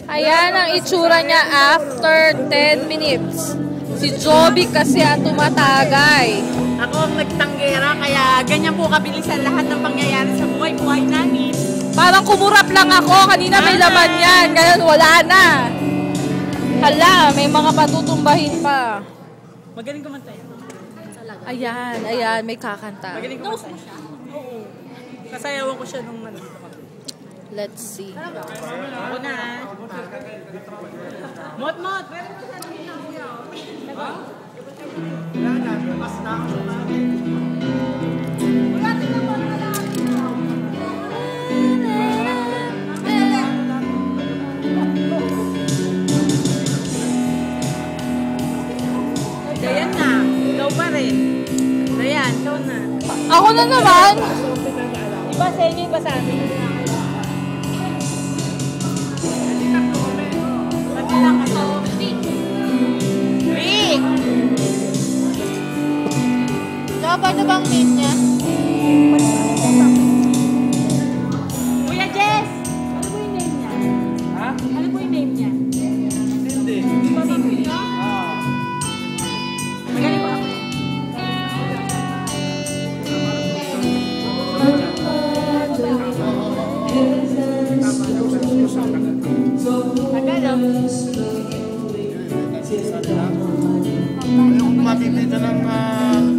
Ayan ang itsura niya after 10 minutes. Si Joby kasi ang tumatagay. Ako ang nagtanggera, kaya ganyan po kabilisan lahat ng pangyayari sa buhay-buhay namin. Parang kumurap lang ako. Kanina may laman yan. Ngayon wala na. Hala, may mga patutumbahin pa. Magaling kumanta yan. Ayan, ayan, may kakanta. Magaling kumanta siya. Oo. Kasayawan ko siya nung nandito kami. Let's see. Ako na. Mot-mot! Dayan na. Ikaw pa rin. Dayan, ikaw na. Ako na naman. Iba sa inyo, iba sa amin. Rick! Ano bang name niya? Kuya Jess! Ano po yung name niya? Ha? Ano po yung name niya? Hindi. Hindi ba name niya? Oo. Magaling ba? Tagal, Kung matitita ng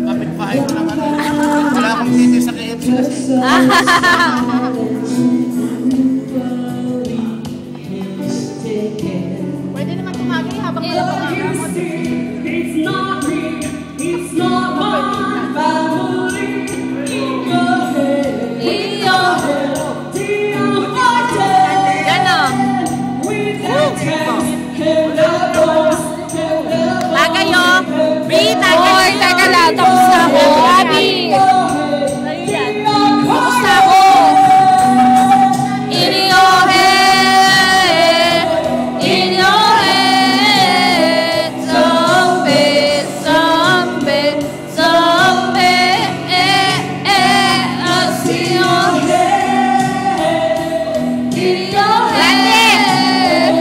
kapitbahay ko naman, wala akong titi sa KFC kasi. Pwede naman tumagay habang wala pa nagamot. It's not me, it's not my family. In your head, In your head. Yan o. Tagay o. Bri, tagay. Hoy, teka lang. Tapos na ako. Abby. Tapos na ako. In your head. In your head. Zombie, zombie, zombie. I see your head. In your head.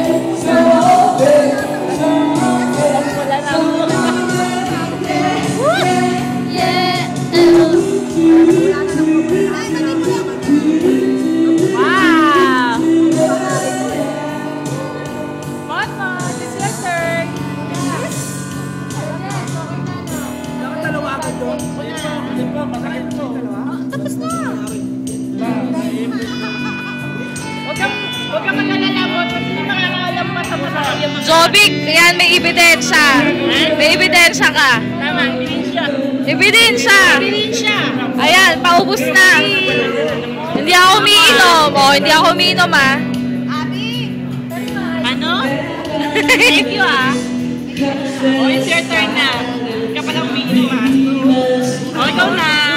Wow! Mot-mot, it's your turn. Dapat dalawa agad doon. Tapos na. Huwag kang mag-alala mo. Kasi makakaalam pa sa masakal yung mga... Jobic, yan may ebidensya. May ebidensya ka. Tama, ebidensya. Ebidensya. Ebidensya. Ayan, paubos na. Hindi ako umiinom. O, hindi ako umiinom, ha. Ano? Thank you, ah. Oh, it's your turn na. Ikaw pa lang umiinom, ah. Oh, ikaw na.